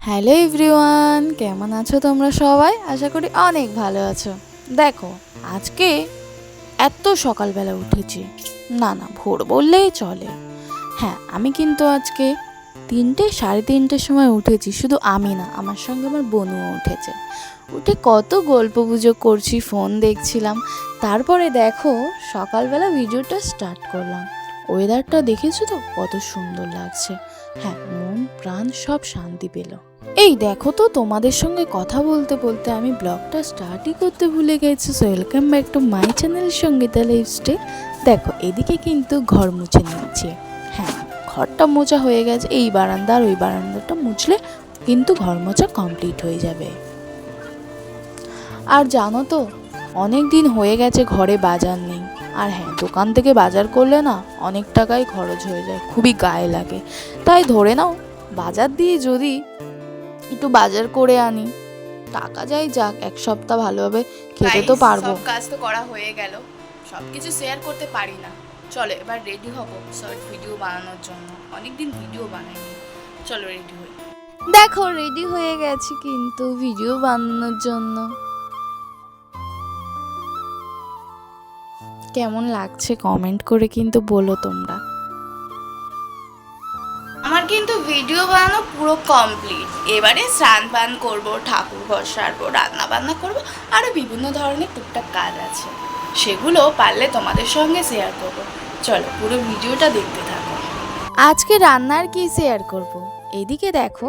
Hello everyone, কেমন আছো তোমরা সবাই? আশা করি অনেক ভালো আছো। দেখো, আজকে এত সকালবেলা উঠেছি, না ভোর বললেই চলে। হ্যাঁ, আমি কিন্তু আজকে 3:30 সময় উঠেছি। শুধু আমি না, আমার সঙ্গে আমার বোনও উঠেছে। উঠে কত গল্প গুজব করছি, ফোন দেখছিলাম। তারপরে দেখো, সকালবেলা ভিডিওটা স্টার্ট করলাম। ওয়েদারটা দেখেছো তো কত সুন্দর লাগছে। হ্যাঁ, মন প্রাণ সব শান্তি পেল। এই দেখো তো, তোমাদের সঙ্গে কথা বলতে বলতে আমি ব্লগটা স্টার্টই করতে ভুলে গেছি। So welcome back to my channel Sangeeta lifestyle. দেখো, এদিকে কিন্তু ঘর মুছে নিয়েছি। হ্যাঁ, ঘরটা মোছা হয়ে গেছে। এই বারান্দা আর ওই বারান্দাটা মুছলে কিন্তু ঘর মোছা কমপ্লিট হয়ে যাবে। আর জানো তো, অনেক দিন হয়ে গেছে ঘরে বাজার নেই। আর হ্যাঁ, দোকান থেকে বাজার করলে না অনেক টাকাই খরচ হয়ে যায়, খুবই গায়ে লাগে। তাই ধরে নাও, বাজার দিয়ে যদি একটু বাজার করে আনি, টাকা যাই যাক, এক সপ্তাহ ভালোভাবে খেতে তো পারবো। সব কাজ তো করা হয়ে গেল, সব কিছু শেয়ার করতে পারি না। চলো এবার রেডি হব শর্ট ভিডিও বানানোর জন্য। অনেকদিন ভিডিও বানাইনি, চলো রেডি হই। দেখো, রেডি হয়ে গেছি কিন্তু ভিডিও বানানোর জন্য। কেমন লাগছে কমেন্ট করে কিন্তু বলো তোমরা। আমার কিন্তু ভিডিও বানানো পুরো কমপ্লিট। এবারে স্নান পান করবো, ঠাকুর ঘর সারবো, রান্না বান্না করবো, আরও বিভিন্ন ধরনের টুকটাক কাজ আছে। সেগুলো পারলে তোমাদের সঙ্গে শেয়ার করবো। চলো পুরো ভিডিওটা দেখতে থাকো। আজকে রান্নার কি শেয়ার করব? এদিকে দেখো,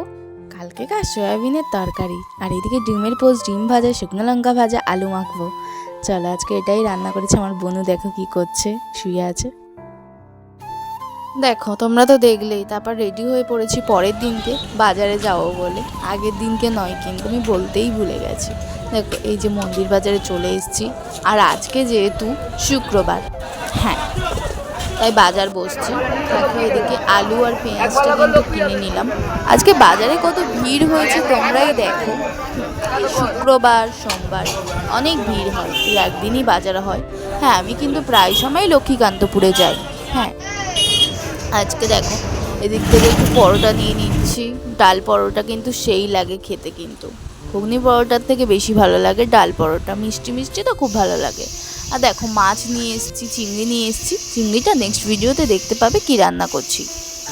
কালকেকার সয়াবিনের তরকারি, আর এদিকে ডিমের পোস্ট, ডিম ভাজা, শুকনো লঙ্কা ভাজা, আলু মাখবো। চলো, আজকে এটাই রান্না করেছে আমার বোনু। দেখো কি করছে, শুয়ে আছে। দেখো, তোমরা তো দেখলেই। তারপর রেডি হয়ে পড়েছি পরের দিনকে বাজারে যাবো বলে। আগের দিনকে নয়, কিন্তু আমি বলতেই ভুলে গেছি। দেখো, এই যে মন্দির বাজারে চলে এসেছি। আর আজকে যেহেতু শুক্রবার, হ্যাঁ, তাই বাজার বসছে। দেখো, এদিকে আলু আর পেঁয়াজটা কিন্তু কিনে নিলাম। আজকে বাজারে কত ভিড় হয়েছে তোমরাই দেখো। এই শুক্রবার সোমবার অনেক ভিড় হয়, এই একদিনই বাজার হয়। হ্যাঁ, আমি কিন্তু প্রায় সময় লক্ষ্মীকান্তপুরে যাই। হ্যাঁ, আজকে দেখো, এদিক থেকে একটু পরোটা নিয়ে নিচ্ছি। ডাল পরোটা কিন্তু সেই লাগে খেতে, কিন্তু ঘুগনি পরোটার থেকে বেশি ভালো লাগে ডাল পরোটা। মিষ্টি মিষ্টি তো খুব ভালো লাগে। আর দেখো, মাছ নিয়ে এসেছি, চিংড়ি নিয়ে এসেছি। চিংড়িটা নেক্সট ভিডিওতে দেখতে পাবে কি রান্না করছি।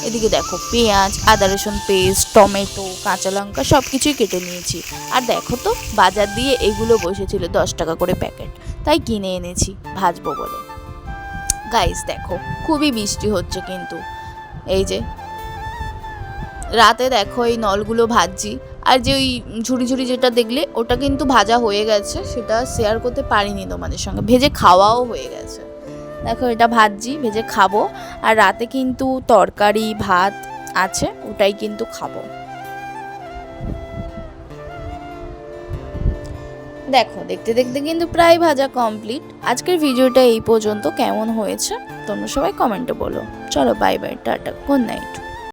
এদিকে দেখো, পেঁয়াজ, আদা রসুন পেস্ট, টমেটো, কাঁচা লঙ্কা সব কিছুই কেটে নিয়েছি। আর দেখো তো, বাজার দিয়ে এগুলো বসেছিল 10 টাকা করে প্যাকেট, তাই কিনে এনেছি ভাজবো বলে। গাইস দেখো, খুবই বৃষ্টি হচ্ছে কিন্তু। এই যে রাতে দেখো, এই নলগুলো ভাজছি। আর যে ওই ঝুড়ি ঝুড়ি যেটা দেখলে, ওটা কিন্তু ভাজা হয়ে গেছে, সেটা শেয়ার করতে পারিনি তোমাদের সঙ্গে। ভেজে খাওয়াও হয়ে গেছে। দেখো, এটা ভাজছি, ভেজে খাবো। আর রাতে কিন্তু তরকারি ভাত আছে, ওটাই কিন্তু খাবো। দেখো, দেখতে দেখতে কিন্তু প্রায় ভাজা কমপ্লিট। আজকের ভিডিওটা এই পর্যন্ত। কেমন হয়েছে তোমরা সবাই কমেন্টে বলো। চলো, bye bye, tata, good night.